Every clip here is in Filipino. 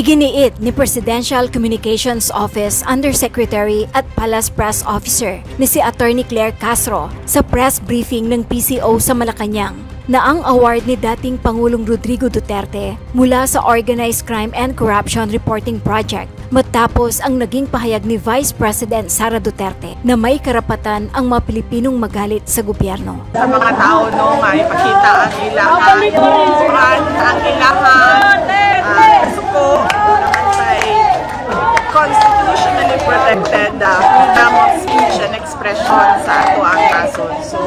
Iginiit ni Presidential Communications Office Undersecretary at Palace Press Officer na si Attorney Claire Castro sa press briefing ng PCO sa Malacanang na ang award ni dating Pangulong Rodrigo Duterte mula sa Organized Crime and Corruption Reporting Project matapos ang naging pahayag ni Vice President Sara Duterte na may karapatan ang mga Pilipinong magalit sa gobyerno. Sa mga tao nung ipakita ang ilahan, suko naman say constitutionally protected freedom of speech and expression sa ato ang kason. So,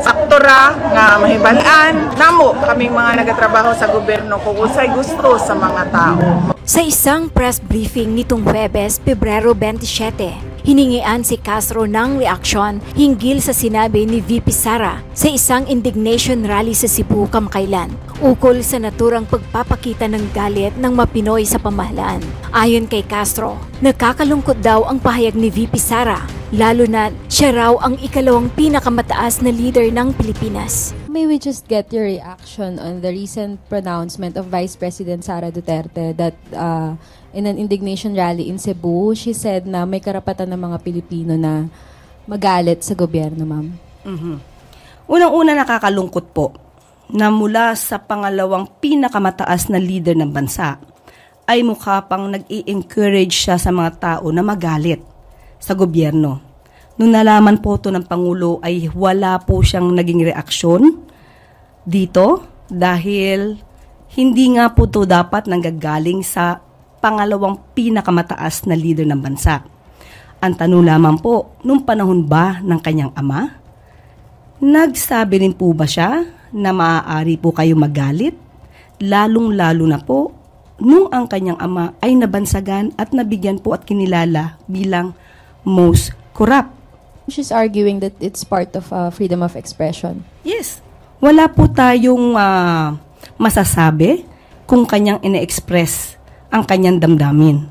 sakto ra nga mahibalaan namo kaming mga nagatrabaho sa gobyerno kung unsay gusto sa mga tao. Sa isang press briefing nitong Huwebes, Pebrero 27, hiningian si Castro ng reaksyon hinggil sa sinabi ni VP Sara sa isang indignation rally sa Cebu kamakailan ukol sa naturang pagpapakita ng galit ng mapinoy sa pamahalaan. Ayon kay Castro, nakakalungkot daw ang pahayag ni VP Sara, lalo na siya raw ang ikalawang pinakamataas na leader ng Pilipinas. May we just get your reaction on the recent pronouncement of Vice President Sara Duterte that in an indignation rally in Cebu, she said na may karapatan ng mga Pilipino na magalit sa gobyerno, ma'am? Unang-una, nakakalungkot po na mula sa pangalawang pinakamataas na leader ng bansa ay mukha pang nag-i-encourage siya sa mga tao na magalit sa gobyerno. Nung nalaman po ito ng Pangulo ay wala po siyang naging reaksyon dito dahil hindi nga po ito dapat nanggagaling sa pangalawang pinakamataas na leader ng bansa. Ang tanong lamang po, nung panahon ba ng kanyang ama, nagsabi rin po ba siya na maaari po kayo magalit? Lalong-lalo na po nung ang kanyang ama ay nabansagan at nabigyan po at kinilala bilang most corrupt. She's arguing that it's part of freedom of expression. Yes. Wala po tayong masasabi kung kanyang ine-express ang kanyang damdamin.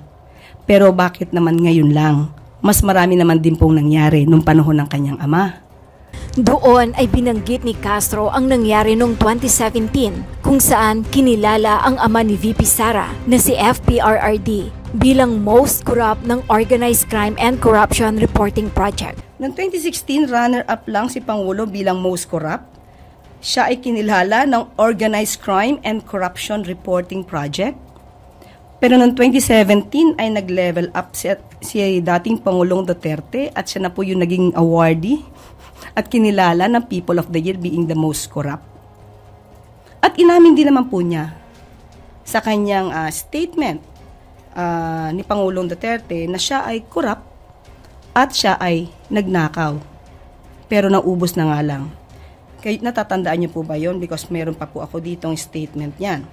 Pero bakit naman ngayon lang? Mas marami naman din pong nangyari nung panahon ng kanyang ama. Doon ay binanggit ni Castro ang nangyari noong 2017 kung saan kinilala ang ama ni VP Sara na si FPRRD bilang most corrupt ng Organized Crime and Corruption Reporting Project. Noong 2016, runner-up lang si Pangulo bilang most corrupt. Siya ay kinilala ng Organized Crime and Corruption Reporting Project. Pero noong 2017 ay nag-level up si dating Pangulong Duterte at siya na po yung naging awardee at kinilala ng People of the Year being the most corrupt. At inamin din naman po niya sa kanyang statement ni Pangulong Duterte na siya ay corrupt at siya ay nagnakaw. Pero naubos na nga lang. Kaya natatandaan niyo po ba yon? Because meron pa po ako ditong statement niyan.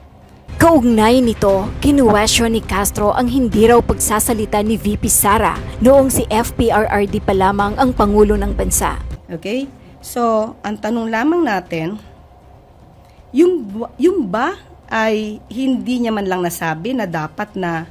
Kaugnay nito, kinuwestiyon ni Castro ang hindi raw pagsasalita ni VP Sara noong si FPRRD pa lamang ang Pangulo ng bansa. Okay? So, ang tanong lamang natin, yung ba ay hindi niya man lang nasabi na dapat na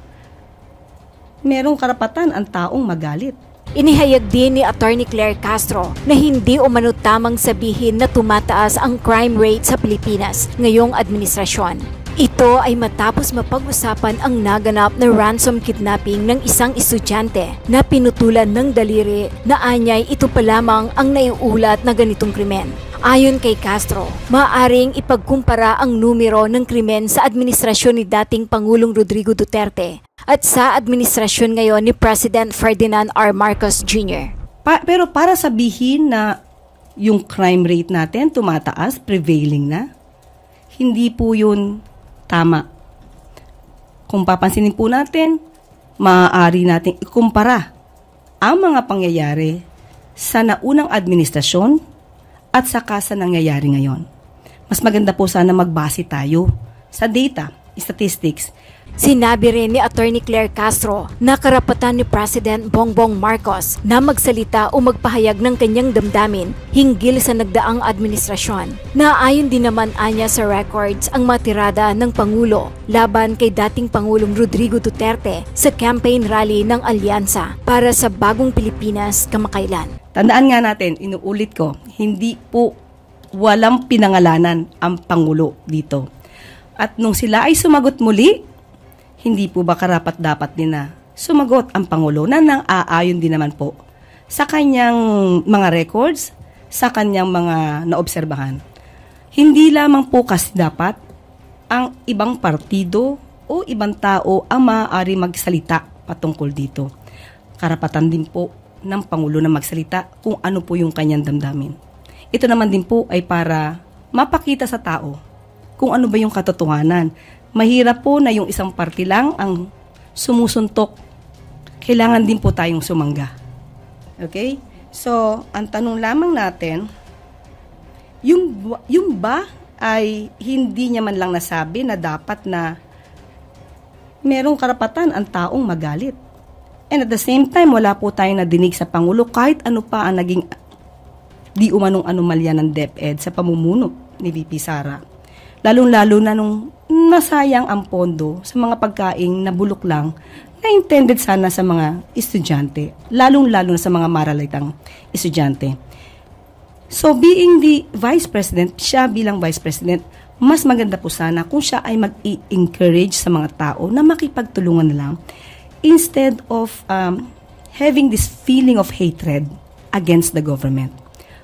merong karapatan ang taong magalit? Inihayag din ni Attorney Claire Castro na hindi umano tamang sabihin na tumataas ang crime rate sa Pilipinas ngayong administrasyon. Ito ay matapos mapag-usapan ang naganap na ransom kidnapping ng isang estudyante na pinutulan ng daliri na anyay ito pa lamang ang naiulat na ganitong krimen. Ayon kay Castro, maaaring ipagkumpara ang numero ng krimen sa administrasyon ni dating Pangulong Rodrigo Duterte at sa administrasyon ngayon ni President Ferdinand R. Marcos Jr. Pero para sabihin na yung crime rate natin tumataas, prevailing na, hindi po yun tama. Kung papansinin po natin, maaari nating ikumpara ang mga pangyayari sa naunang administrasyon at saka sa nangyayari ngayon. Mas maganda po sana magbase tayo sa data, statistics. Sinabi rin ni Attorney Claire Castro na karapatan ni President Bongbong Marcos na magsalita o magpahayag ng kanyang damdamin hinggil sa nagdaang administrasyon. Naayon din naman anya sa records ang matirada ng Pangulo laban kay dating Pangulong Rodrigo Duterte sa campaign rally ng Alyansa para sa Bagong Pilipinas kamakailan. Tandaan nga natin, inuulit ko, hindi po walang pinangalanan ang Pangulo dito. At nung sila ay sumagot muli Hindi po ba karapat-dapat din na sumagot ang Pangulo na nang-aayon din naman po sa kanyang mga records, sa kanyang mga naobserbahan? Hindi lamang po kasi dapat ang ibang partido o ibang tao ang maaari magsalita patungkol dito. Karapatan din po ng Pangulo na magsalita kung ano po yung kanyang damdamin. Ito naman din po ay para mapakita sa tao kung ano ba yung katotohanan. Mahirap po na yung isang party lang ang sumusuntok. Kailangan din po tayong sumangga. Okay? So, ang tanong lamang natin, yung ba ay hindi niya man lang nasabi na dapat na merong karapatan ang taong magalit. And at the same time, wala po tayong nadinig sa Pangulo kahit ano pa ang naging di umanong anomalya ng DepEd sa pamumuno ni VP Sara. Lalong-lalo na nung nasayang ang pondo sa mga pagkaing na bulok lang na intended sana sa mga estudyante, lalong-lalo na sa mga maralitang estudyante. So being the Vice President, siya bilang Vice President, mas maganda po sana kung siya ay mag-encourage sa mga tao na makipagtulungan na lang instead of having this feeling of hatred against the government.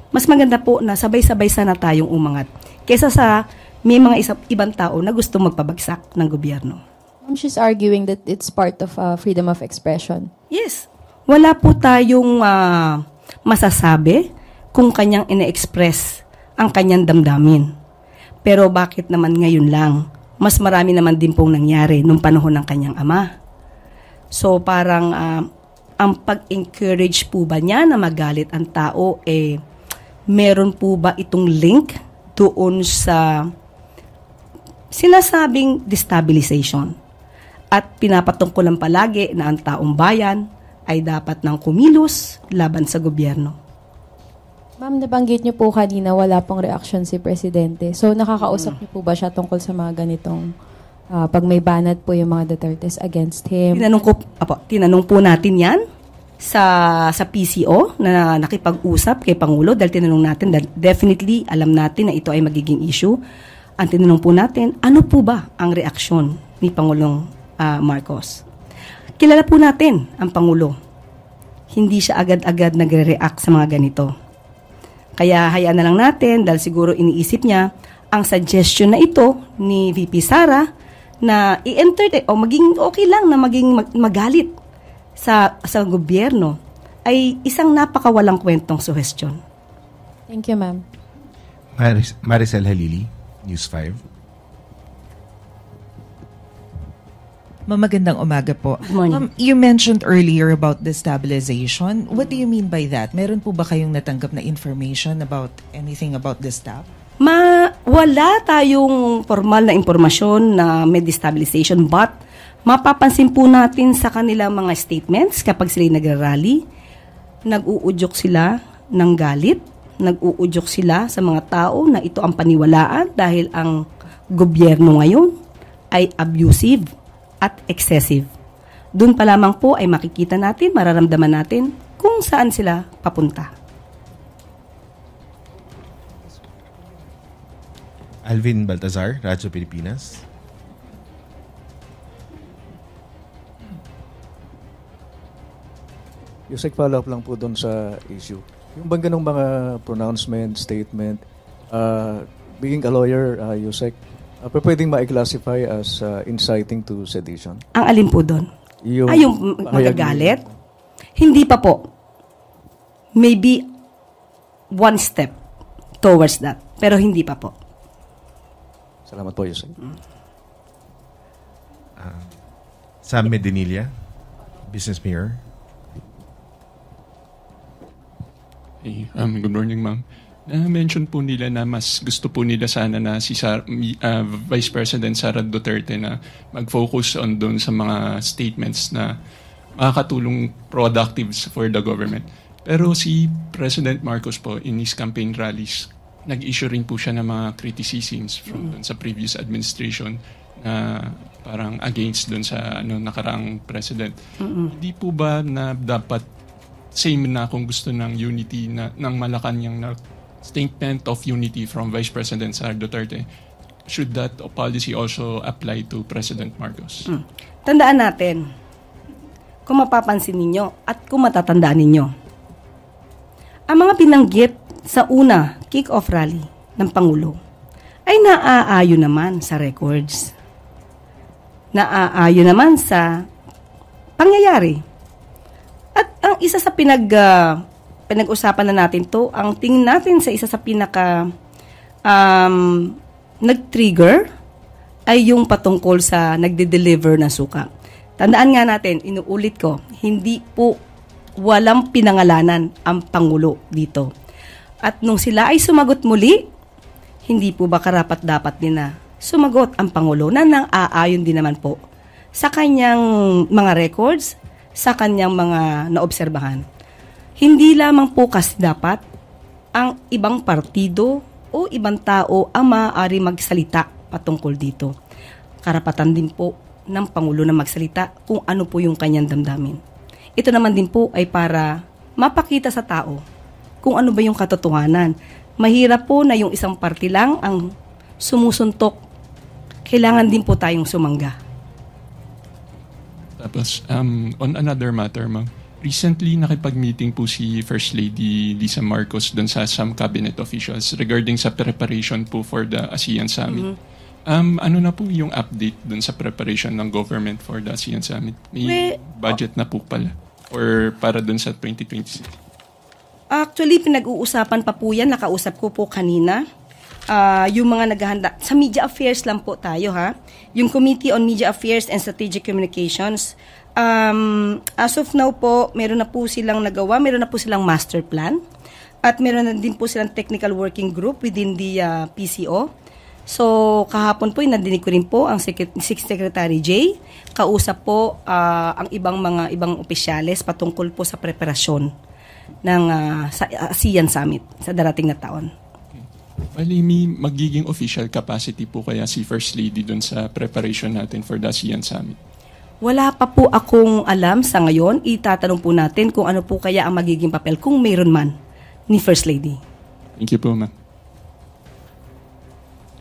Mas maganda po na sabay-sabay sana tayong umangat kaysa sa may mga ibang tao na gusto magpabagsak ng gobyerno. She's arguing that it's part of freedom of expression. Yes. Wala po tayong masasabi kung kanyang ine-express ang kanyang damdamin. Pero bakit naman ngayon lang? Mas marami naman din pong nangyari nung panahon ng kanyang ama. So parang ang pag-encourage po ba niya na magalit ang tao, meron po ba itong link doon sa sinasabing destabilization? At pinapatungkulan palagi na ang taong bayan ay dapat nang kumilos laban sa gobyerno. Ma'am, nabanggit niyo po kanina wala pong reaksyon si Presidente. So nakakausap niyo po ba siya tungkol sa mga ganitong pag may banat po yung mga Dutertes against him? Tinanong po natin yan sa PCO na nakipag-usap kay Pangulo dahil tinanong natin, definitely alam natin na ito ay magiging issue. Ang tinanong po natin, ano po ba ang reaksyon ni Pangulong Marcos? Kilala po natin ang Pangulo. Hindi siya agad-agad nagre-react sa mga ganito. Kaya hayaan na lang natin dahil siguro iniisip niya ang suggestion na ito ni VP Sara na i-entertain o maging okay lang na maging magalit sa gobyerno ay isang napakawalang kwentong suggestion. Thank you, ma'am. Maricel Halili, News 5. Magandang umaga po. Good morning. You mentioned earlier about destabilization. What do you mean by that? Meron po ba kayong natanggap na information about anything about this staff? Wala tayong formal na impormasyon na may destabilization, but mapapansin po natin sa kanilang mga statements kapag sila nagrarally, nag-uudyok sila ng galit, nag-uudyok sila sa mga tao na ito ang paniwalaan dahil ang gobyerno ngayon ay abusive at excessive. Doon pa lamang po ay makikita natin, mararamdaman natin kung saan sila papunta. Alvin Baltazar, Radyo Pilipinas. Yusek, follow up lang po doon sa issue. Yung bang ganong mga pronouncement, statement, being a lawyer, Yusek, pwedeng ma-classify as inciting to sedition? Ang alin po doon? Yung magagalit? Hindi pa po. Maybe one step towards that. Pero hindi pa po. Salamat po, Yusek. Sam Medinilla, Business Mirror. Hey, good morning, ma'am. Na-mention po nila na mas gusto po nila sana na si Vice President Sara Duterte na mag-focus on doon sa mga statements na makakatulong productive for the government. Pero si President Marcos po, in his campaign rallies, nag-issue rin po siya ng mga criticisms from doon sa previous administration na parang against doon sa nakaraang president. Hindi po ba na dapat same na kung gusto ng unity ng Malacanang na statement of unity from Vice President Sara Duterte, should that policy also apply to President Marcos? tandaan natin, kung mapapansin ninyo at kung matatandaan ninyo, ang mga binanggit sa una kick-off rally ng Pangulo ay naaayo naman sa records. Naaayo naman sa pangyayari. At ang isa sa pinag-usapan na natin to, ang tingin natin sa isa sa nag-trigger ay yung patungkol sa nagde-deliver ng suka. Tandaan nga natin, inuulit ko, hindi po walang pinangalanan ang Pangulo dito. At nung sila ay sumagot muli, hindi po ba karapat-dapat din na sumagot ang Pangulo na nang-aayon din naman po sa kanyang mga records, sa kanyang mga naobserbahan. Hindi lamang po kasi dapat ang ibang partido o ibang tao ang maaari magsalita patungkol dito. Karapatan din po ng Pangulo na magsalita kung ano po yung kanyang damdamin. Ito naman din po ay para mapakita sa tao kung ano ba yung katotohanan. Mahirap po na yung isang party lang ang sumusuntok. Kailangan din po tayong sumangga. Tapos, on another matter, ma'am, recently nakipag-meeting po si First Lady Lisa Marcos dun sa some cabinet officials regarding sa preparation po for the ASEAN Summit. Ano na po yung update dun sa preparation ng government for the ASEAN Summit? May budget na po pala? Or para dun sa 2026? Actually, pinag-uusapan pa po yan. Nakausap ko po kanina. Yung mga naghahanda. Sa media affairs lang po tayo, ha? Yung Committee on Media Affairs and Strategic Communications, as of now po, meron na po silang nagawa, meron na po silang master plan, at meron na din po silang technical working group within the PCO. So, kahapon po, nadinig ko rin po ang Secretary Jay. Kausap po ang ibang opisyales patungkol po sa preparasyon ng sa ASEAN Summit sa darating na taon. Bali, may magiging official capacity po kaya si First Lady dun sa preparation natin for the ASEAN Summit? Wala pa po akong alam sa ngayon. Itatanong po natin kung ano po kaya ang magiging papel kung mayroon man ni First Lady. Thank you po, ma'am.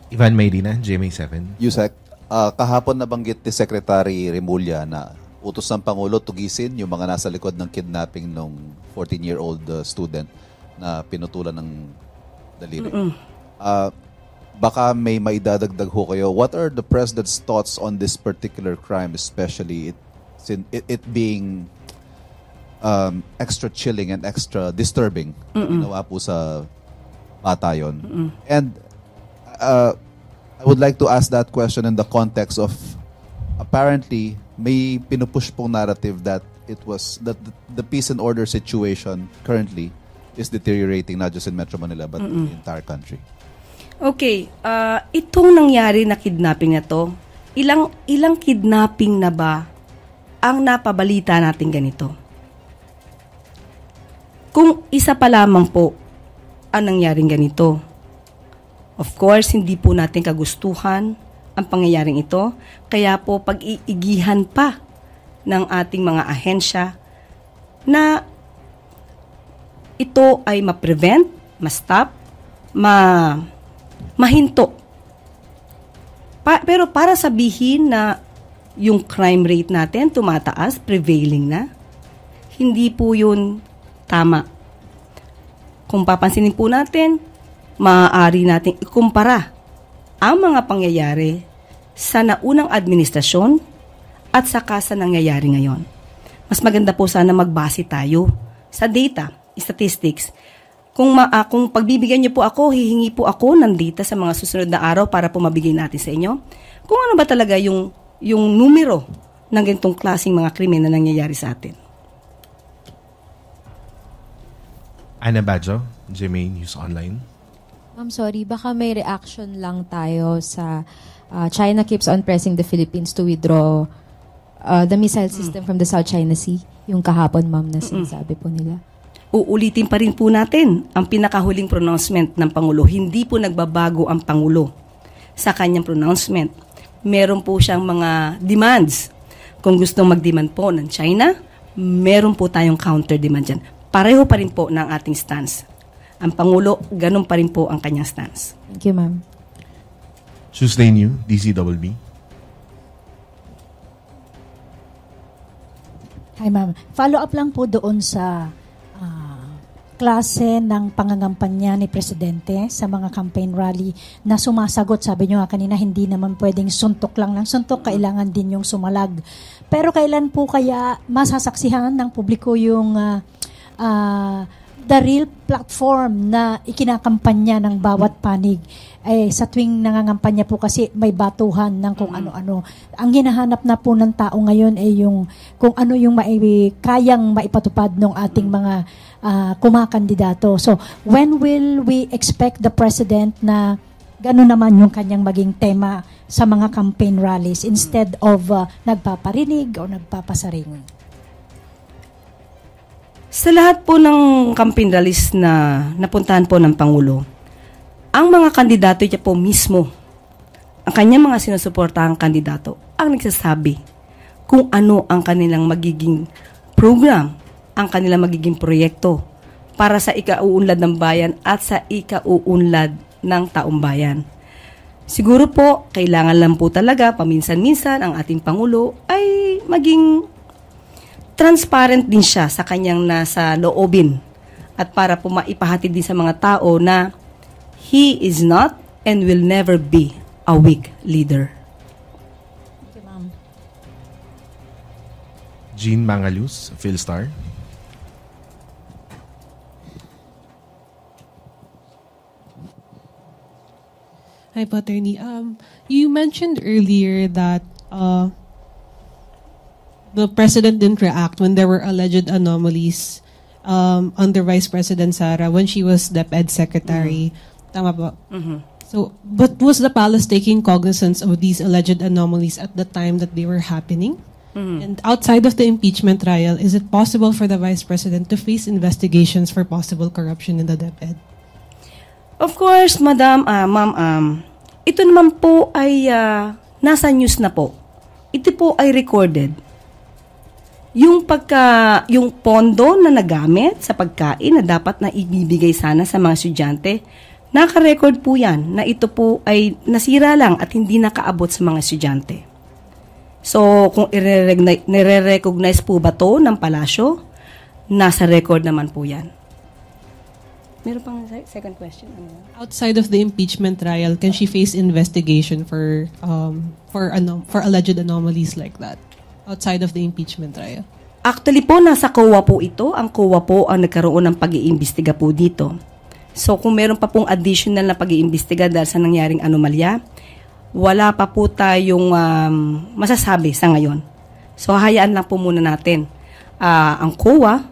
Ivan Mayrina, GMA7. Yusek, kahapon nabanggit ni Secretary Remulla na utos ng Pangulo tugisin yung mga nasa likod ng kidnapping ng 14-year-old student na pinutulan ng daliri. Baka may maidadagdag ho kayo. What are the President's thoughts on this particular crime, especially it being extra chilling and extra disturbing? Ginawa po sa bata yun. And I would like to ask that question in the context of apparently may pinupush pong narrative that it was that the peace and order situation currently is deteriorating not just in Metro Manila but in the entire country. Okay, itong nangyari na kidnapping na to, ilang kidnapping na ba ang napabalita natin ganito? Kung isa pa lamang po ang nangyaring ganito, of course, hindi po natin kagustuhan ang pangyayaring ito. Kaya po pag-iigihan pa ng ating mga ahensya na ito ay ma-prevent, ma-stop, mahinto. Pero para sabihin na yung crime rate natin tumataas, prevailing na, hindi po yun tama. Kung papansinin po natin, maaari natin ikumpara ang mga pangyayari sa naunang administrasyon at saka sa nangyayari ngayon. Mas maganda po sana magbase tayo sa data, statistics. Kung pagbibigyan niyo po ako, hihingi po ako ng data sa mga susunod na araw para po mabigay natin sa inyo. Kung ano ba talaga yung numero ng ganitong klaseng mga krimen na nangyayari sa atin. Ana Badjo, GMA News Online. Ma'am, sorry, baka may reaction lang tayo sa China keeps on pressing the Philippines to withdraw the missile system from the South China Sea. Yung kahapon, ma'am, na sinasabi po nila. Uulitin pa rin po natin ang pinakahuling pronouncement ng Pangulo. Hindi po nagbabago ang Pangulo sa kanyang pronouncement. Meron po siyang mga demands. Kung gustong mag-demand po ng China, meron po tayong counter-demand dyan. Pareho pa rin po ng ating stance. Ang Pangulo, ganun pa rin po ang kanyang stance. Thank you, ma'am. Tuesday New, DCWB. Hi, ma'am. Follow up lang po doon sa klase ng pangangampanya ni Presidente sa mga campaign rally na sumasagot. Sabi nyo nga kanina, hindi naman pwedeng suntok lang ng suntok, kailangan din yung sumalag. Pero kailan po kaya masasaksihan ng publiko yung the real platform na ikinakampanya ng bawat panig? Sa tuwing nangangampanya po kasi may batuhan ng kung ano-ano. Ang hinahanap na po ng tao ngayon ay yung kung ano yung kayang maipatupad ng ating mga kumakandidato. So, when will we expect the President na gano'n naman yung kanyang maging tema sa mga campaign rallies instead of nagpaparinig o nagpapasaring? Sa lahat po ng campaign rallies na napuntahan po ng Pangulo, ang mga kandidato niya po mismo, ang kanyang mga sinusuportahang kandidato, ang nagsasabi kung ano ang kanilang magiging program, ang kanilang magiging proyekto para sa ikauunlad ng bayan at sa ikauunlad ng taong bayan. Siguro po, kailangan lang po talaga paminsan-minsan ang ating Pangulo ay maging transparent din siya sa kanyang nasa loobin at para po maipahatid din sa mga tao na he is not and will never be a weak leader. Thank you, ma'am. Jean Mangalus, Philstar. Hi, Attorney. You mentioned earlier that the President didn't react when there were alleged anomalies under Vice President Sara when she was DepEd Secretary. Tama ba? So, but was the palace taking cognizance of these alleged anomalies at the time that they were happening? And outside of the impeachment trial, is it possible for the Vice President to face investigations for possible corruption in the DepEd? Of course, Madam, Ma'am, ito naman po ay nasa news na po. Ito po ay recorded. Yung pondo na nagamit sa pagkain na dapat na ibibigay sana sa mga estudyante, naka-record po yan na ito po ay nasira lang at hindi nakaabot sa mga estudyante. So, kung nire-recognize po ba to ng palasyo, nasa record naman po yan. Meron pang second question. Outside of the impeachment trial, can she face investigation for alleged anomalies like that? Outside of the impeachment trial? Actually po, nasa COA po ito. Ang COA po ang nagkaroon ng pag-iimbestiga po dito. So kung meron pa pong additional na pag-iimbestiga dahil sa nangyaring anomalya, wala pa po tayong masasabi sa ngayon. So hayaan lang po muna natin ang COA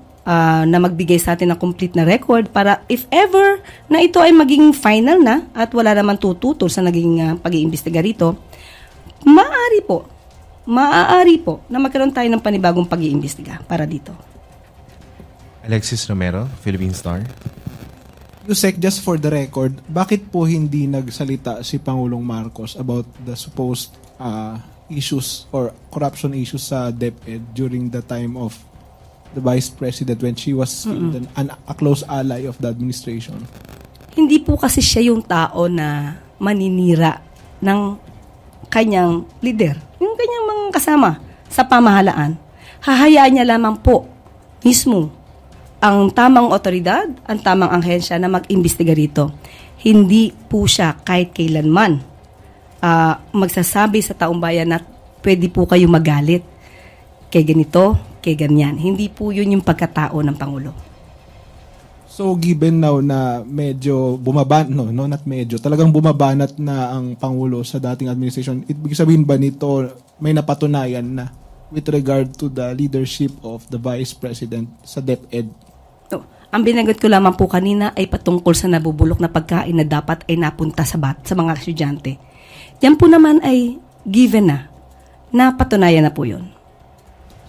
na magbigay sa atin ng complete na record para if ever na ito ay maging final na at wala naman tututol sa naging pag-iimbestiga rito, maaari po na magkaroon tayo ng panibagong pag-iimbestiga para dito. Alexis Romero, Philippine Star. Yusek, just for the record, bakit po hindi nagsalita si Pangulong Marcos about the supposed issues or corruption issues sa DepEd during the time of the Vice President when she was a close ally of the administration? Hindi po kasi siya yung tao na maninira ng kanyang leader, yung kanyang mga kasama sa pamahalaan. Hahayaan niya lamang po mismo ang tamang otoridad, ang tamang ahensya na mag-imbestiga rito. Hindi po siya kahit kailanman magsasabi sa taong bayan na pwede po kayo magalit kay ganito, kay ganyan. Hindi po yun yung pagkatao ng Pangulo. So given now na medyo talagang bumabanat na ang Pangulo sa dating administration, ibig sabihin ba nito may napatunayan na with regard to the leadership of the Vice President sa DepEd? Ang binagot ko lamang po kanina ay patungkol sa nabubulok na pagkain na dapat ay napunta sa mga estudyante. Yan po naman ay given na. Napatunayan na po yun.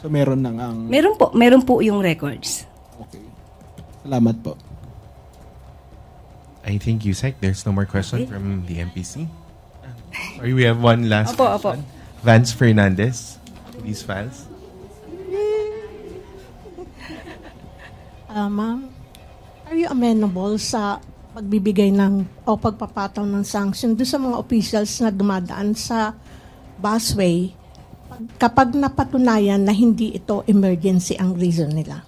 So meron nang ang... Meron po yung records. Okay. Salamat po. I think, Yusek, there's no more question from the MPC. Sorry, we have one last question. Vance Fernandez, these files. Ma'am, are you amenable sa pagbibigay o pagpapataw ng sanction doon sa mga officials na dumadaan sa busway kapag napatunayan na hindi ito emergency ang reason nila?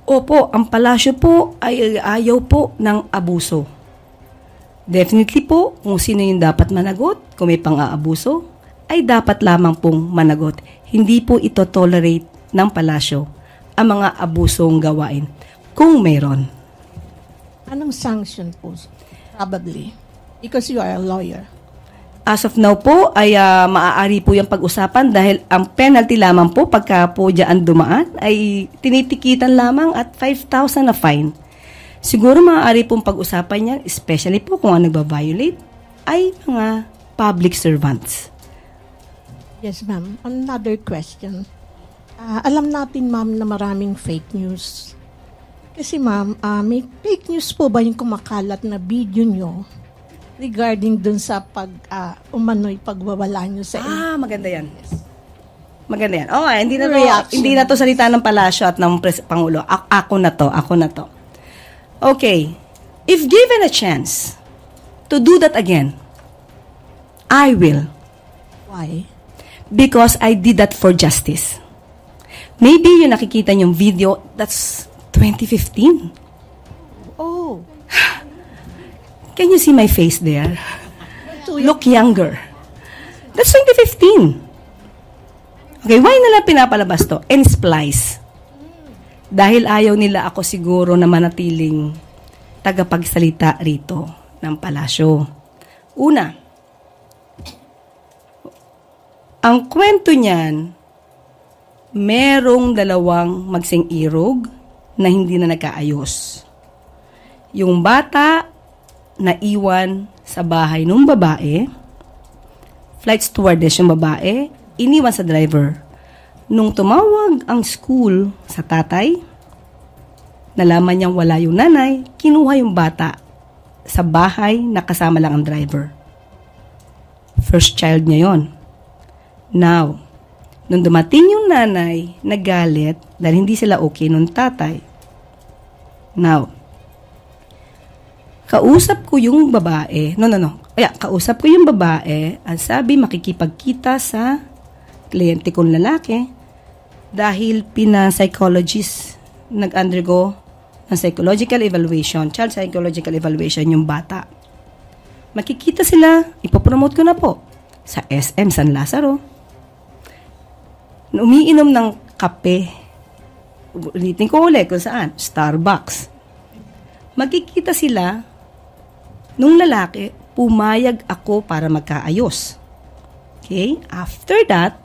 Opo, ang palasyo po ay ayaw po ng abuso. Definitely po, kung sino yung dapat managot, kung may pang-aabuso, ay dapat lamang pong managot. Hindi po ito tolerate ng palasyo ang mga abusong gawain, kung mayroon. Anong sanction po? Probably. Because you are a lawyer. As of now po, ay maaari po yung pag-usapan dahil ang penalty lamang po pagka po dyan dumaan ay tinitikitan lamang at 5,000 na fine. Siguro maaari pong pag-usapan yan, especially po kung ang nagbabiolate ay mga public servants. Yes, ma'am. Another question. Alam natin, ma'am, na maraming fake news. Kasi, ma'am, may fake news po ba yung kumakalat na video nyo regarding dun sa umano'y pagbawala nyo sa maganda yan. Maganda yan. Hindi na to salita ng palasyo at ng Pangulo. Ako na to. Okay. If given a chance to do that again, I will. Why? Because I did that for justice. Maybe yung nakikita yung video, that's 2015. Oh. Can you see my face there? Look younger. That's 2015. Okay, why nila pinapalabas to? And splice. Dahil ayaw nila ako siguro na manatiling tagapagsalita rito ng palasyo. Una, ang kwento niyan, merong dalawang magsing-irog na hindi na nagkaayos. Yung bata naiwan sa bahay ng babae, flight stewardess yung babae, iniwan sa driver. Nung tumawag ang school sa tatay, nalaman niyang wala yung nanay, kinuha yung bata sa bahay na kasama lang ang driver. First child niya yon. Now, nung dumating yung nanay, nagalit dahil hindi sila okay nung tatay. Now, kausap ko yung babae. Kausap ko yung babae. Ang sabi, makikipagkita sa kliyente kong lalaki dahil pina-psychologist nag-undergo ng psychological evaluation, child psychological evaluation yung bata. Makikita sila, ipopromote ko na po sa SM San Lazaro. Umiinom ng kape. Ulitin ko ulit kung saan. Starbucks. Magkikita sila. Nung lalaki, pumayag ako para magkaayos. Okay? After that,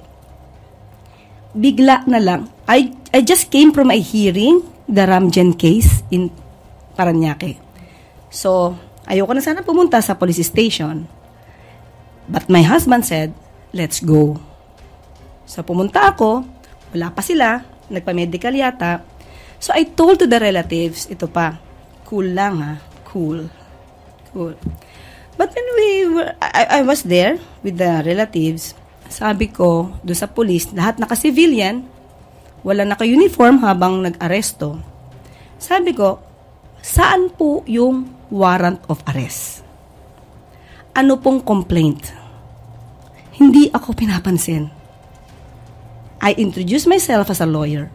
bigla na lang, I just came from a hearing, the Ramjen case in Parañaque. So, ayoko na sana pumunta sa police station. But my husband said, let's go. So, pumunta ako, wala pa sila, nagpa-medical yata. So, I told to the relatives, ito pa, cool lang ha, cool. But when I was there with the relatives, sabi ko doon sa police, lahat naka-civilian, wala naka-uniform habang nag-aresto. Sabi ko, saan po yung warrant of arrest? Ano pong complaint? Hindi ako pinapansin. I introduced myself as a lawyer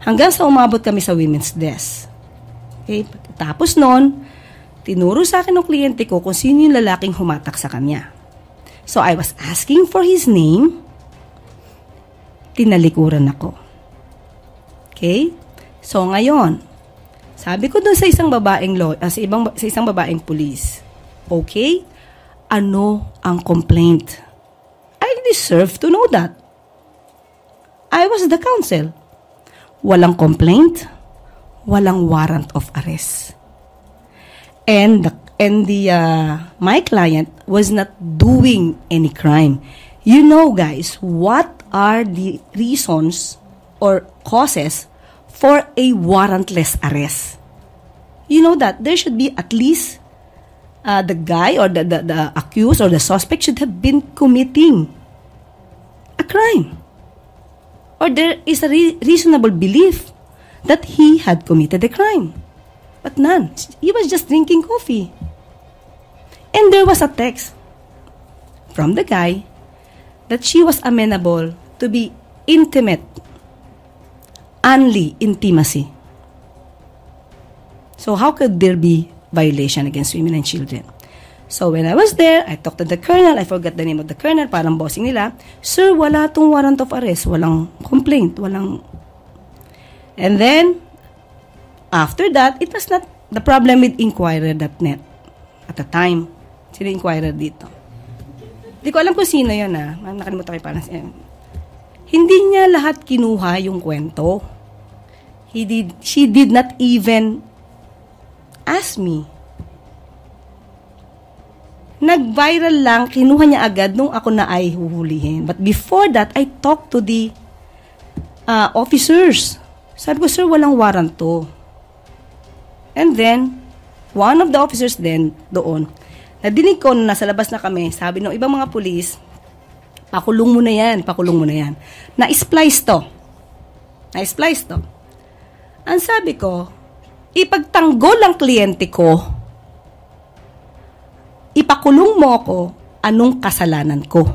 hanggang sa umabot kami sa women's desk. Okay? Tapos noon, tinuro sa akin ng kliyente ko kung sino yung lalaking humatak sa kanya. So, I was asking for his name. Tinalikuran ako. Okay? So, ngayon, sabi ko dun sa isang babaeng sa isang babaeng police, okay, ano ang complaint? I deserve to know that. I was the counsel. Walang complaint, walang warrant of arrest. And my client was not doing any crime. You know, guys, what are the reasons or causes for a warrantless arrest? You know that there should be at least the guy or the accused or the suspect should have been committing a crime. Or there is a reasonable belief that he had committed a crime. But none. He was just drinking coffee. And there was a text from the guy that she was amenable to be intimate, only intimacy. So how could there be violation against women and children? So when I was there, I talked to the colonel. I forgot the name of the colonel, parang bossing nila. Sir, wala tong warrant of arrest. Walang complaint. Walang... And then, after that, it was not the problem with Inquirer.net at the time. Sino Inquirer dito? Hindi ko alam kung sino yun, ha. Nakalimutan ko parang hindi niya lahat kinuha yung kwento. She did not even ask me. Nag-viral lang, kinuha niya agad nung ako na ay huhulihin. But before that, I talked to the officers. Sabi ko, sir, walang warrant to. And then, one of the officers then, doon, nadinig ko na nasa labas na kami, sabi ng ibang mga pulis, pakulong mo na yan, pakulong mo na yan. Na-splice to. Na-splice to. Ang sabi ko, ipagtanggol ang kliyente ko, ipakulong mo ako, anong kasalanan ko?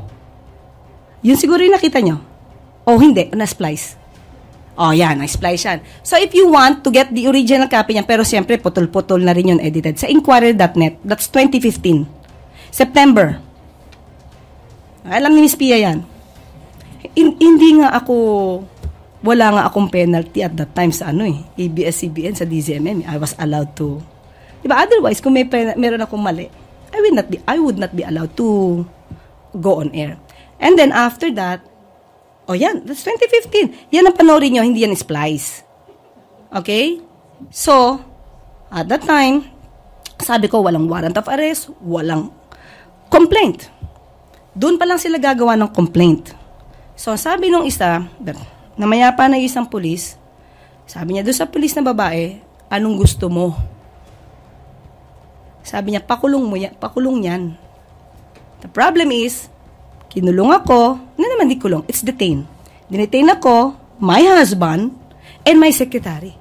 Yun siguro yung nakita nyo. O hindi, na-splice. O yan, na-splice yan. So if you want to get the original copy niyan, pero siyempre putol-putol na rin yun edited, sa Inquirer.net, that's 2015. September. Alam ni Miss Pia yan. Hindi nga ako, wala nga akong penalty at that time sa ABS-CBN, sa DZMM. I was allowed to. Diba? Otherwise, kung meron akong mali, I would not be allowed to go on air. And then after that, that's 2015. Yan ang panoorin nyo, hindi yan splice. Okay? So, at that time, sabi ko, walang warrant of arrest, walang complaint. Doon pa lang sila gagawa ng complaint. So, sabi nung isa, namayapa na isang pulis, sabi niya doon sa pulis na babae, anong gusto mo? Sabi niya, pakulong yan. The problem is, kinulong ako, hindi naman di kulong, it's detained. Dinetain ako, my husband, and my secretary.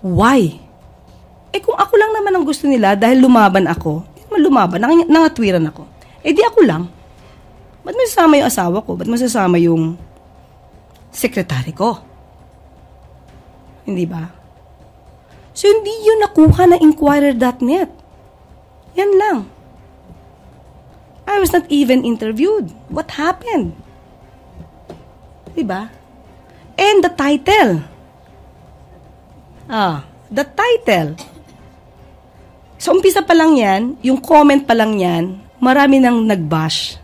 Why? Kung ako lang naman ang gusto nila, dahil lumaban ako, hindi naman lumaban, nangatwiran ako. Di ako lang. Ba't masasama yung asawa ko? Ba't masasama yung secretary ko? Hindi ba? So, hindi yun nakuha ng Inquirer.net. Yan lang. I was not even interviewed. What happened? Diba? And the title. The title. So, umpisa pa lang yan, yung comment pa lang yan, marami nang nag-bash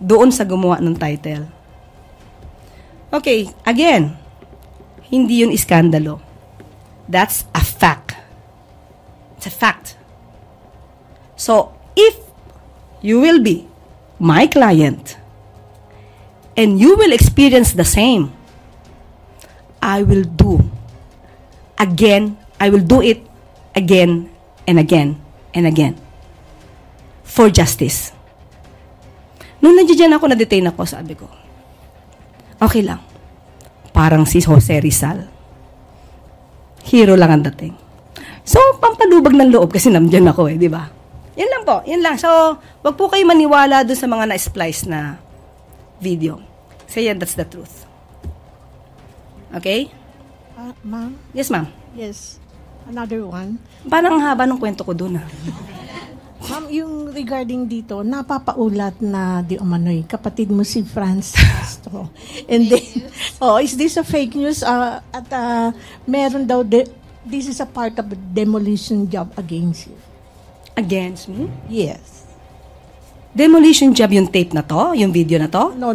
doon sa gumawa ng title. Okay, again, hindi yun iskandalo. That's a fact. It's a fact. So, if you will be my client and you will experience the same, I will do it again and again and again for justice. Nung nandiyan ako, na-detain ako, sabi ko, okay lang. Parang si Jose Rizal. Hero lang ang dating. So, pampalubag ng loob kasi nandiyan ako di ba? Yan lang po, yan lang. So, wag po kayo maniwala doon sa mga na-splice na video. So, yan, that's the truth. Okay? Ma'am? Yes, ma'am. Yes. Another one. Parang ang haba ng kwento ko doon, Ma'am, yung regarding dito, napapaulat na di umano'y kapatid mo si Franz Castro. And then, is this a fake news? Meron daw, this is a part of a demolition job against you. Against me? Yes. Demolition job yung tape na to? Yung video na to? No.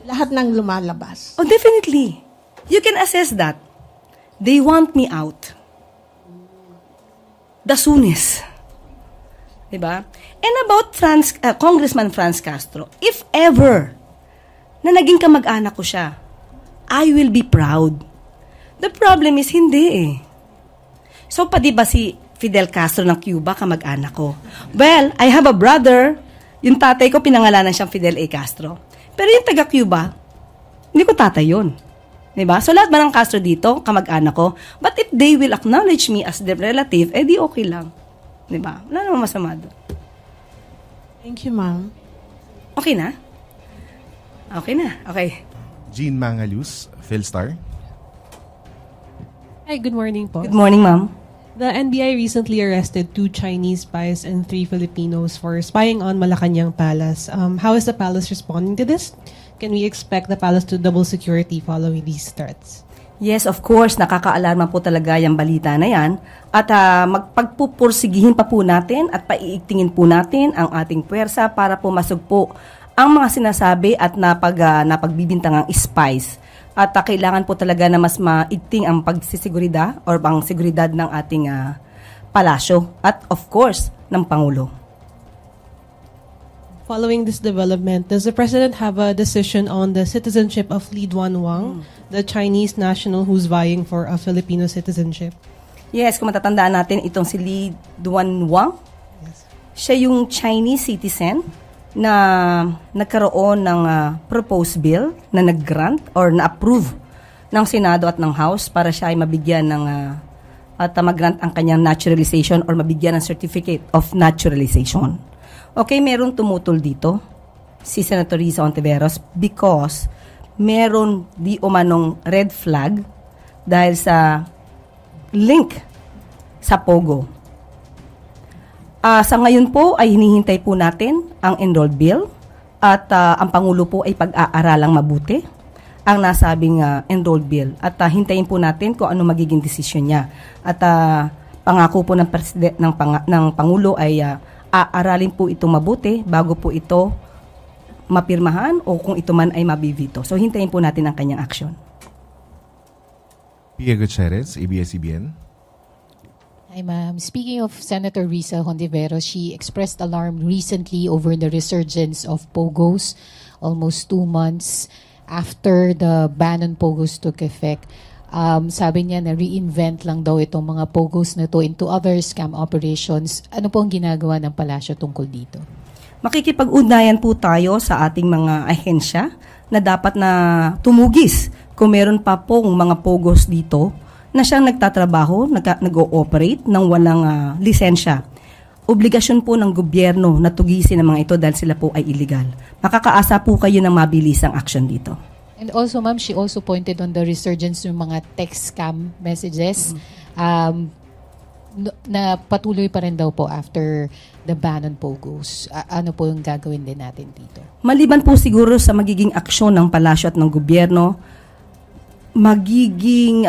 Lahat ng lumalabas. Oh, definitely. You can assess that. They want me out. The soonest. Diba? And about Congressman Franz Castro, if ever na naging kamag-anak ko siya, I will be proud. The problem is, hindi So, pa diba si Fidel Castro ng Cuba, kamag-anak ko? Well, I have a brother, yung tatay ko, pinangalanan siyang Fidel A. Castro. Pero yung taga-Cuba, hindi ko tatay yun. Diba? So, lahat ba ng Castro dito, kamag-anak ko? But if they will acknowledge me as their relative, di okay lang. Diba? Wala namang masama doon. Thank you, ma'am. Okay na? Okay na. Okay. Jean Mangalus, Philstar. Hi, good morning po. Good morning, ma'am. The NBI recently arrested 2 Chinese spies and 3 Filipinos for spying on Malacanang Palace. How is the palace responding to this? Can we expect the palace to double security following these threats? Yes, of course, nakakaalarma po talaga yung balita na yan. At magpagpupursigihin pa po natin at paiigtingin po natin ang ating puwersa para po masugpo ang mga sinasabi at napagbibintangang spies. At kailangan po talaga na mas maigting ang pagsisiguridad or ang seguridad ng ating palasyo at of course ng Pangulo. Following this development, does the President have a decision on the citizenship of Li Duanwang, the Chinese national who's vying for a Filipino citizenship? Yes, kung matatandaan natin itong si Li Duanwang, siya yung Chinese citizen na nagkaroon ng proposed bill na nag-grant or na-approve ng Senado at ng House para siya ay mabigyan ng at mag-grant ang kanyang naturalization or mabigyan ng certificate of naturalization. Okay, meron tumutol dito si Senator Risa Hontiveros because meron di umanong red flag dahil sa link sa Pogo. Sa ngayon po ay hinihintay po natin ang enrolled bill at ang Pangulo po ay pag-aaralang mabuti ang nasabing enrolled bill at hintayin po natin kung ano magiging desisyon niya. At pangako po ng ng Pangulo ay aaralin po ito mabuti bago po ito mapirmahan o kung ito man ay mabivito. So hintayin po natin ang kanyang aksyon. Pia Gutierrez, ABS-CBN. Hi, ma'am. Speaking of Senator Risa Hontiveros, she expressed alarm recently over the resurgence of Pogos almost 2 months after the ban on Pogos took effect. Sabi niya na reinvent lang daw itong mga Pogos na to into other scam operations. Ano po ang ginagawa ng palasyo tungkol dito? Makikipag-ugnayan po tayo sa ating mga ahensya na dapat na tumugis kung meron pa pong mga Pogos dito na siyang nagtatrabaho, nag-ooperate ng walang lisensya. Obligasyon po ng gobyerno na tugisin ang mga ito dahil sila po ay illegal. Makakaasa po kayo ng mabilisang action dito. And also, ma'am, she also pointed on the resurgence ng mga text scam messages na patuloy pa rin daw po after the ban on Pogos. Ano po yung gagawin din natin dito? Maliban po siguro sa magiging aksyon ng palasyo at ng gobyerno, magiging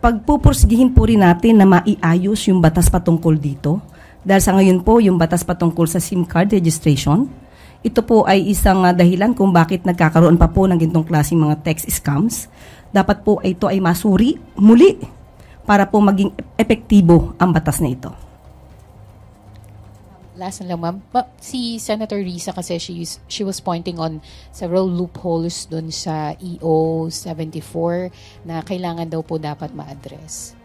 pagpupursigihin po rin natin na maiayos yung batas patungkol dito. Dahil sa ngayon po, yung batas patungkol sa SIM card registration, ito po ay isang dahilan kung bakit nagkakaroon pa po ng ganitong klaseng mga text scams. Dapat po ito ay masuri muli para po maging epektibo ang batas na ito. Last na lang, ma'am. Si Senator Risa kasi she was pointing on several loopholes dun sa EO 74 na kailangan daw po dapat ma-address.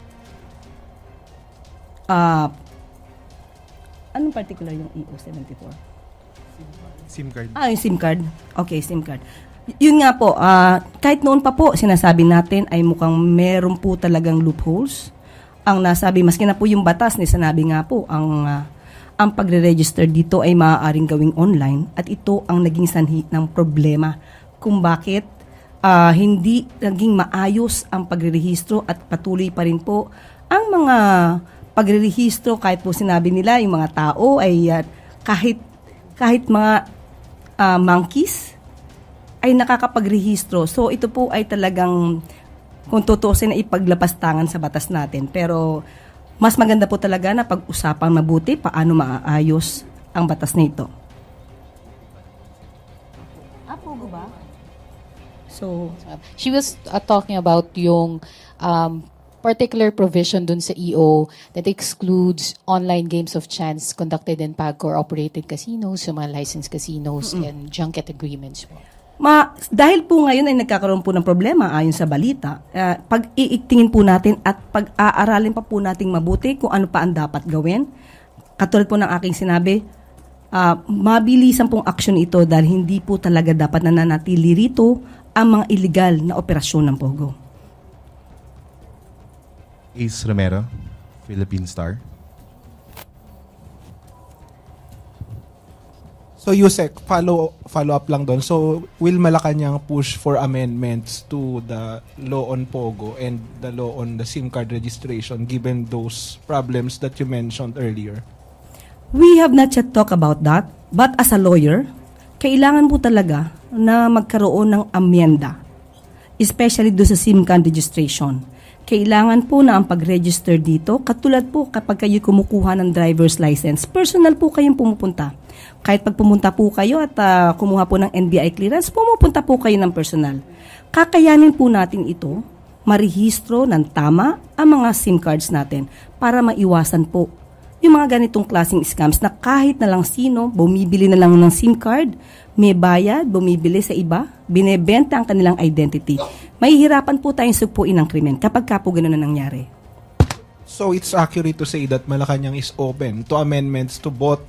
Anong particular yung EO 74? SIM card. Yung SIM card. Okay, SIM card. Yun nga po, kahit noon pa po, sinasabi natin ay mukhang meron po talagang loopholes. Ang nasabi, maski na po yung batas, sinabi nga po, ang pagre-register dito ay maaaring gawing online at ito ang naging sanhi ng problema kung bakit hindi naging maayos ang pagre-rehistro at patuloy pa rin po ang mga pagre-rehistro kahit po sinabi nila yung mga tao ay kahit mga monkeys ay nakakapag-rehistro. So ito po ay talagang kung tutusin na ipaglapastangan sa batas natin. Pero mas maganda po talaga na pag-usapang mabuti paano maaayos ang batas na ito. Pogo ba? So, she was talking about yung particular provision dun sa EO that excludes online games of chance conducted in PAGCOR-operated casinos, yung mga licensed casinos, and junket agreements po. Dahil po ngayon ay nagkakaroon po ng problema ayon sa balita, pag-iigtingin po natin at pag-aaralin pa po nating mabuti kung ano pa ang dapat gawin. Katulad po ng aking sinabi, mabilisan pong aksyon ito dahil hindi po talaga dapat nananatili rito ang mga illegal na operasyon ng Pogo. Ace Romero, Philippine Star. So Yusek, follow up lang doon. So will Malacanang push for amendments to the law on Pogo and the law on the SIM card registration given those problems that you mentioned earlier? We have not yet talked about that, but as a lawyer, kailangan po talaga na magkaroon ng amyenda, especially do sa SIM card registration. Kailangan po na ang pag-register dito, katulad po kapag kayo kumukuha ng driver's license, personal po kayong pumupunta. Kahit pag pumunta po kayo at kumuha po ng NBI clearance, pumupunta po kayo ng personal. Kakayanin po natin ito, marehistro ng tama ang mga SIM cards natin para maiwasan po yung mga ganitong klaseng scams na kahit na lang sino, bumibili na lang ng SIM card, may bayad, bumibili sa iba, binebenta ang kanilang identity. Mahihirapan po tayong sugpuin ng krimen kapag po gano'n na nangyari. So it's accurate to say that Malacanang is open to amendments to both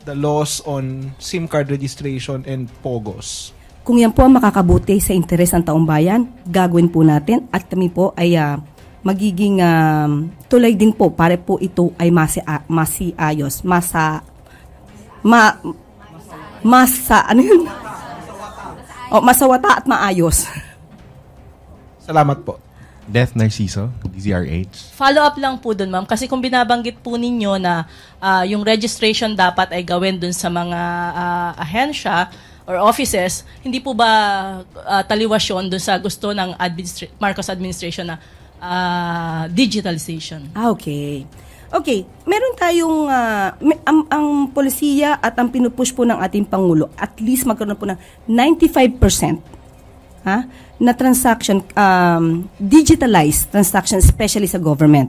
the laws on SIM card registration and POGOs. Kung yan po ang makakabuti sa interes ng taong bayan, gagawin po natin at kami po ay magiging tulay din po para po ito ay masiayos, masawata at maayos. Salamat po. Death Narciso, DZRH. Follow up lang po dun, ma'am. Kasi kung binabanggit po ninyo na yung registration dapat ay gawin dun sa mga ahensya or offices, hindi po ba taliwas yun dun sa gusto ng Marcos administration na digitalization? Okay. Okay, meron tayong ang polisiya at ang pinupush po ng ating Pangulo, at least magkaroon po ng 95% na transaction, digitalized transaction, especially sa government.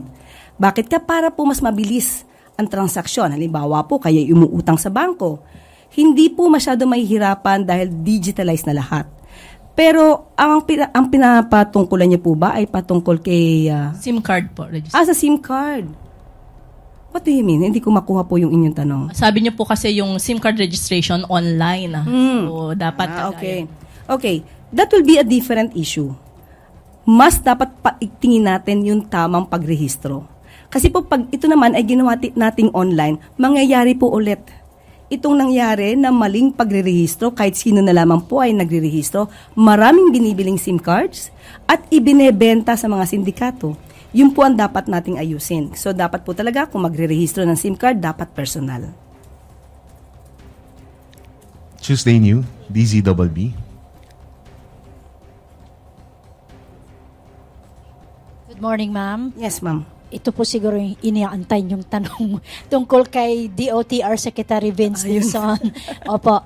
Bakit ka? Para po mas mabilis ang transaksyon. Halimbawa po, kaya umuutang sa bangko. Hindi po masyado mahihirapan dahil digitalized na lahat. Pero ang pinapatungkulan niyo po ba ay patungkol kay SIM card po. Sa SIM card. What do you mean? Hindi ko makuha po yung inyong tanong. Sabi niyo po kasi yung SIM card registration online. So dapat Okay. That will be a different issue. Mas dapat paigtingin natin yung tamang pagrehistro. Kasi po pag ito naman ay ginawa nating online, mangyayari po ulit itong nangyari na maling pagrerehistro, kahit sino na lamang po ay nagrerehistro, maraming binibiling SIM cards at ibinebenta sa mga sindikato. Yun po ang dapat nating ayusin. So dapat po talaga kung magrerehistro ng SIM card, dapat personal. Tuesday New, DZBB. Good morning, ma'am. Yes, ma'am. Ito po siguro yung iniaantay yung tanong tungkol kay DOTR Secretary Vince Dizon. Opo.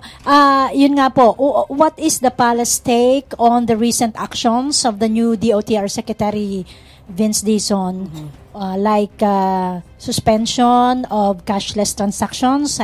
Yun nga po, what is the palace take on the recent actions of the new DOTR Secretary Vince Dizon? Like suspension of cashless transactions,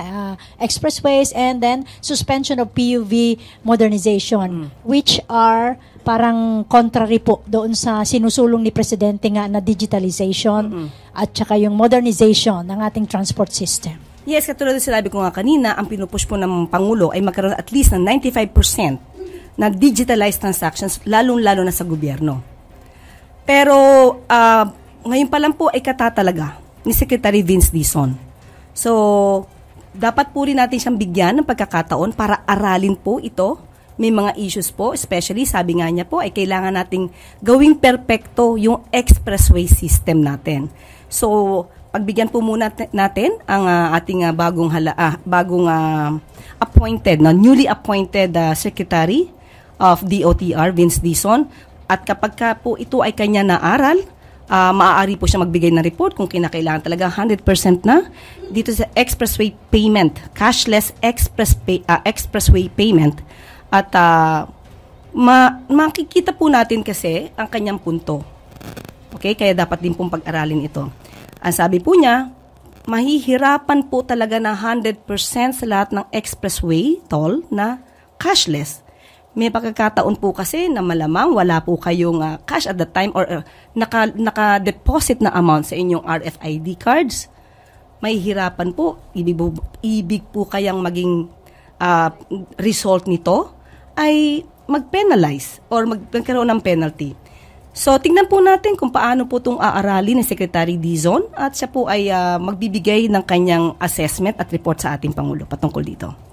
expressways, and then suspension of PUV modernization, which are parang contrary po doon sa sinusulong ni Presidente nga na digitalization at saka yung modernization ng ating transport system. Yes, katulad na sinabi ko nga kanina, ang pinupush po ng Pangulo ay magkaroon at least ng 95% na digitalized transactions, lalong-lalo na sa gobyerno. Pero ngayon pa lang po ay katatalaga ni Secretary Vince Dizon. So, dapat po rin natin siyang bigyan ng pagkakataon para aralin po ito. May mga issues po, especially sabi nga niya po ay kailangan nating gawing perpekto yung expressway system natin. So, pagbigyan po muna natin ang ating newly appointed Secretary of DOTR, Vince Dizon. At kapag po ito ay kanya naaral, maaari po siya magbigay ng report kung kinakailangan talaga 100% na dito sa expressway payment, cashless expressway payment. At makikita po natin kasi ang kanyang punto. Okay? Kaya dapat din pong pag-aralin ito. Ang sabi po niya, mahihirapan po talaga na 100% sa lahat ng expressway toll na cashless. May pagkakataon po kasi na malamang wala po kayong cash at the time or naka-deposit na amount sa inyong RFID cards. Mahihirapan po. Ibig po kayang maging result nito ay mag-penalize or magkaroon ng penalty. So, tingnan po natin kung paano po itong aaralin ni Secretary Dizon at siya po ay magbibigay ng kanyang assessment at report sa ating Pangulo patungkol dito.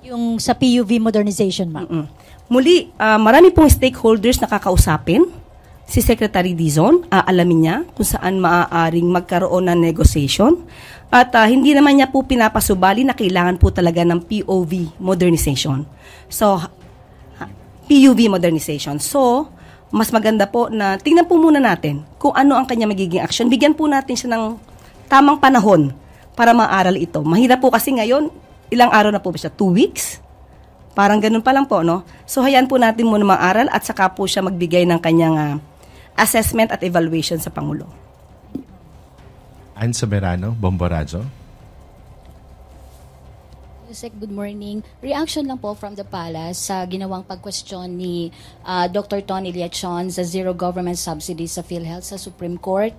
Yung sa PUV modernization, ma'am. Muli, marami pong stakeholders na kakausapin. Si Secretary Dizon, alamin niya kung saan maaaring magkaroon ng negotiation. At hindi naman niya po pinapasubali na kailangan po talaga ng POV modernization. So, PUV modernization. So, mas maganda po na tingnan po muna natin kung ano ang kanya magiging action. Bigyan po natin siya ng tamang panahon para maaral ito. Mahirap po kasi ngayon, ilang araw na po ba siya? 2 weeks? Parang ganun pa lang po, no? So, hayaan po natin muna maaral at saka po siya magbigay ng kanyang assessment at evaluation sa Pangulo. Ann Soberano, Bomborazo. Yusek, good morning. Reaction lang po from the Palace sa ginawang pag-question ni Dr. Tony Liachon sa zero government subsidies sa PhilHealth sa Supreme Court.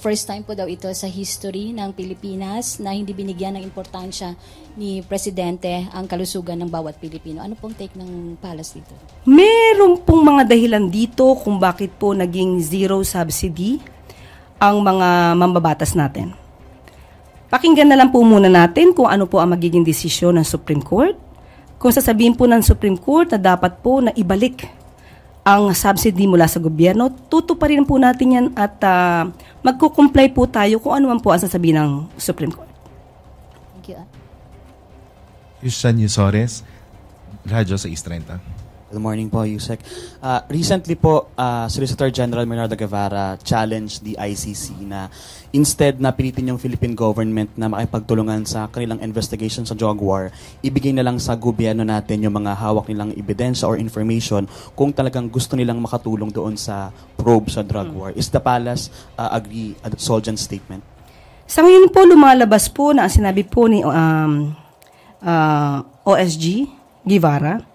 First time po daw ito sa history ng Pilipinas na hindi binigyan ng importansya ni Presidente ang kalusugan ng bawat Pilipino. Ano pong take ng Palace dito? Meron pong mga dahilan dito kung bakit po naging zero subsidy ang mga mambabatas natin. Pakinggan na lang po muna natin kung ano po ang magiging desisyon ng Supreme Court. Kung sasabihin po ng Supreme Court na dapat po na ibalik ang subsidy mula sa gobyerno, tutuparin po natin yan at magkukumplay po tayo kung ano man po ang sasabihin ng Supreme Court. Thank you. Christian Yusores, Radyo sa East 30. Good morning po, Yusek. Recently po, Solicitor General Bernardo Guevara challenged the ICC na instead na pilitin yung Philippine government na makipagtulungan sa kanilang investigation sa drug war, ibigay na lang sa gobyerno natin yung mga hawak nilang ebidensya or information kung talagang gusto nilang makatulong doon sa probe sa drug war. Is the Palace agree at Soljan's statement? Sa ngayon po, lumalabas po na ang sinabi po ni OSG Guevara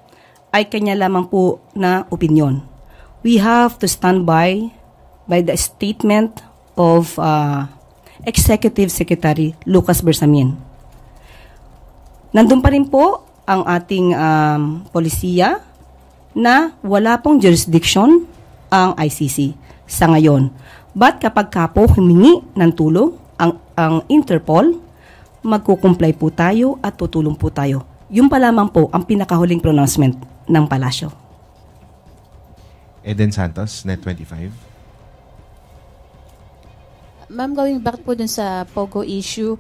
ay kanya lamang po na opinion. We have to stand by the statement of Executive Secretary Lucas Bersamin. Nandun pa rin po ang ating polisiya na wala pong jurisdiction ang ICC sa ngayon. But kapag ka po humingi ng tulong ang Interpol, magkukumplay po tayo at tutulong po tayo. Yun pa lamang po ang pinakahuling pronouncement ng palasyo. Eden Santos, Net25. Ma'am, going back po dun sa POGO issue,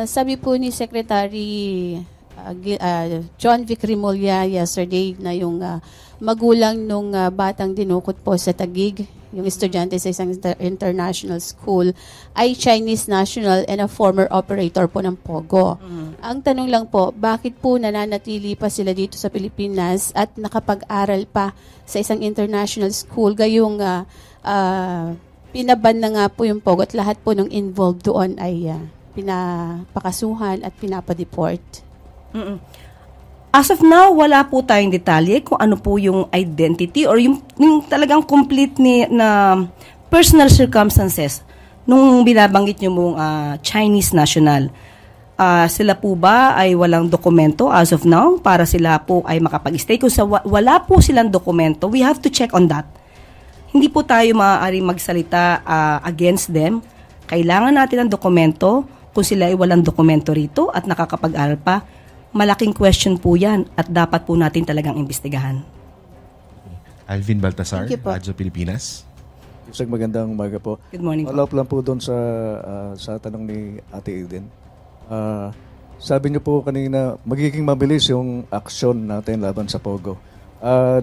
sabi po ni Secretary John Vic Rimulya yesterday na yung magulang nung batang dinukot po sa Taguig, yung estudyante sa isang international school, ay Chinese national and a former operator po ng POGO. Ang tanong lang po, bakit po nananatili pa sila dito sa Pilipinas at nakapag-aral pa sa isang international school, gayong pinaban na nga po yung POGO at lahat po nung involved doon ay pinapakasuhan at pinapadeport? As of now, wala po tayong detalye kung ano po yung identity or yung talagang complete na personal circumstances nung binabanggit nyo mong Chinese national. Sila po ba ay walang dokumento as of now para sila po ay makapag-stay? Kung wala po silang dokumento, we have to check on that. Hindi po tayo maaaring magsalita against them. Kailangan natin ng dokumento. Kung sila ay walang dokumento rito at nakakapag-aral pa, malaking question po yan at dapat po natin talagang imbestigahan. Alvin Baltasar, Radyo Pilipinas. Isang magandang umaga po. Good morning po. Follow up lang po doon sa tanong ni Ate Eden. Sabi niyo po kanina, magiging mabilis yung action natin laban sa POGO.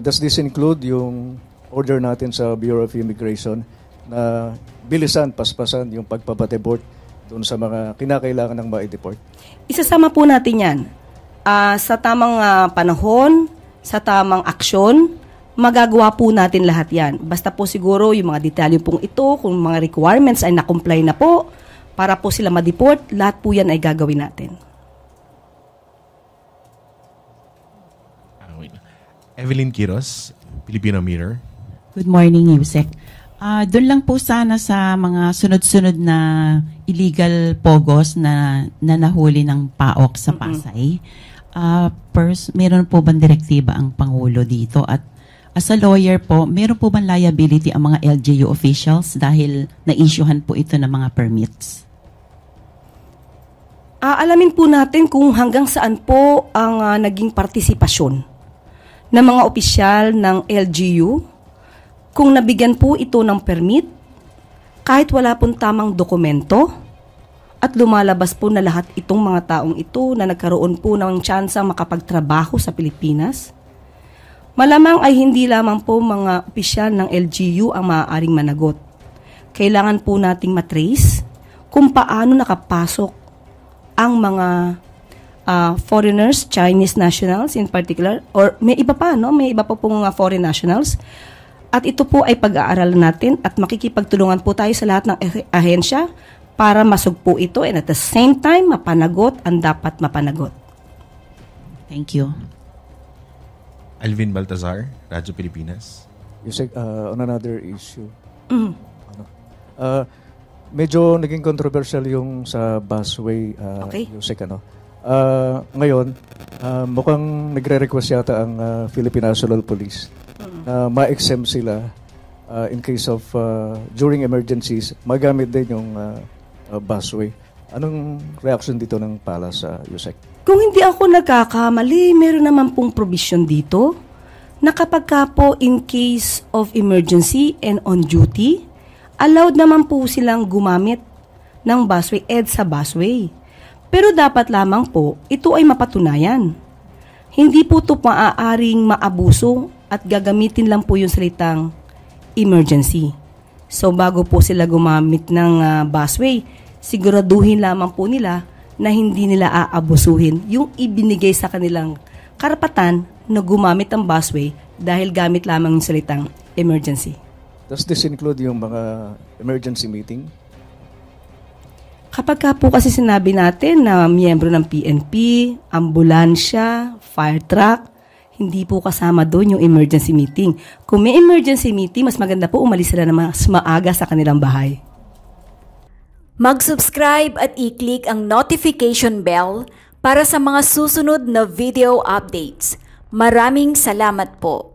Does this include yung order natin sa Bureau of Immigration na bilisan, paspasan yung pagpapadeport doon sa mga kinakailangan ng ma-deport? Isasama po natin yan. Sa tamang panahon, sa tamang aksyon, magagawa po natin lahat yan. Basta po siguro yung mga detalye pong ito, kung mga requirements ay na-comply na po, para po sila ma-deport, lahat po yan ay gagawin natin. Evelyn Quiros, Filipino Mirror. Good morning, Yusek. Doon lang po sana sa mga sunod-sunod na illegal pogos na nahuli ng PAOK sa Pasay. Meron po bang direktiba ang Pangulo dito? At as a lawyer po, meron po bang liability ang mga LGU officials dahil na-issuehan po ito ng mga permits? Alamin po natin kung hanggang saan po ang naging partisipasyon ng mga opisyal ng LGU, kung nabigyan po ito ng permit, kahit wala pong tamang dokumento, at lumalabas po na lahat itong mga taong ito na nagkaroon po ng tsansang makapagtrabaho sa Pilipinas. Malamang ay hindi lamang po mga opisyal ng LGU ang maaaring managot. Kailangan po nating matrace kung paano nakapasok ang mga foreigners, Chinese nationals in particular, or may iba pa, no? May iba pa pong mga foreign nationals. At ito po ay pag-aaralan natin at makikipagtulungan po tayo sa lahat ng ahensya para masugpo ito and at the same time, mapanagot ang dapat mapanagot. Thank you. Alvin Baltazar, Radyo Pilipinas. Yusek, on another issue. Medyo naging controversial yung sa busway, Yusek, ngayon, mukhang nagre-request yata ang Philippine National Police na ma-exempt sila in case of during emergencies, magamit din yung busway. Anong reaction dito ng Palace, Yusek? Kung hindi ako nagkakamali, meron naman pong provision dito na kapag ka po in case of emergency and on duty, allowed naman po silang gumamit ng busway, EDSA busway. Pero dapat lamang po, ito ay mapatunayan. Hindi po ito maaaring maabuso at gagamitin lang po yung salitang emergency. So bago po sila gumamit ng busway, siguraduhin lamang po nila na hindi nila aabusuhin yung ibinigay sa kanilang karapatan na gumamit ng busway dahil gamit lamang yung salitang emergency. Does this include yung mga emergency meeting? Kapag ka po kasi sinabi natin na miyembro ng PNP, ambulansya, fire truck, hindi po kasama doon yung emergency meeting. Kung may emergency meeting, mas maganda po umalis sila na mas maaga sa kanilang bahay. Mag-subscribe at i-click ang notification bell para sa mga susunod na video updates. Maraming salamat po.